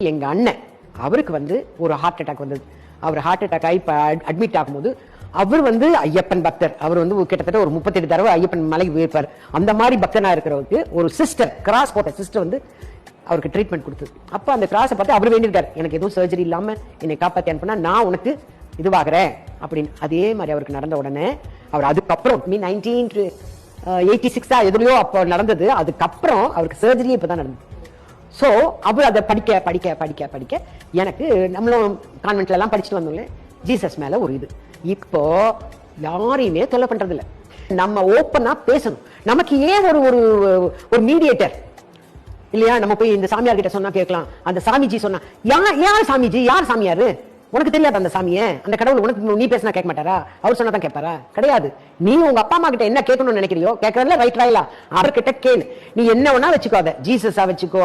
எங்க அண்ணன் அவருக்கு ஒரு ஹார்ட் அட்டாக் வந்தது. அவர் ஹார்ட் அட்டாக் ஆகி அட்மிட் ஆகும்போது அவர் ஐயப்பன் பக்தர். அவர் கிட்டத்தட்ட ஒரு 38 தடவை ஐயப்பன் மலைக்கு போயிருப்பார். அந்த மாதிரி பக்தனா இருக்கிறவருக்கு ஒரு சிஸ்டர், கிராஸ் போட்ட சிஸ்டர் அவருக்கு ட்ரீட்மெண்ட் கொடுத்தது. அப்ப அந்த கிராஸை பார்த்து அவர் வேண்டியிருக்காரு, எனக்கு எதுவும் சர்ஜரி இல்லாம என்னை காப்பாத்தி அனுப்பினா நான் உனக்கு இதுவாகிறேன் அப்படின்னு. அதே மாதிரி அவருக்கு நடந்த உடனே அவர் அதுக்கப்புறம் 1986 எதுலையோ அப்போ நடந்தது. அதுக்கப்புறம் அவருக்கு சர்ஜரியே இப்பதான் நடந்தது. சோ அவர் அதை படிக்க படிக்க படிக்க படிக்க எனக்கு நம்மளும் கான்வென்ட்ல எல்லாம் படிச்சுட்டு வந்தோம்ல, ஜீசஸ் மேல ஒரு இது. இப்போ யாரையுமே தொல்லை பண்றது இல்ல, நம்ம ஓப்பனா பேசணும். நமக்கு ஏன் ஒரு ஒரு மீடியேட்டர் இல்லையா? நம்ம போய் இந்த சாமியார் கிட்ட சொன்னா கேட்கலாம், அந்த சாமிஜி சொன்னா யார் சாமிஜி, யார் சாமியாரு? உனக்கு தெரியாது அந்த சாமியை, அந்த கடவுள் உனக்கு நீ பேசினா கேட்க மாட்டாரா? அவர் சொன்னா தான் கேட்பாரா? கிடையாது. நீ உங்க அப்பா அம்மா கிட்ட என்ன கேட்கணும்னு நினைக்கிறியோ, கேட்கறதுல ரைட் ராயிலா அவர்கிட்ட கேளு. நீ என்ன வேணா வச்சுக்கோ, அதை ஜீசஸா வச்சுக்கோ,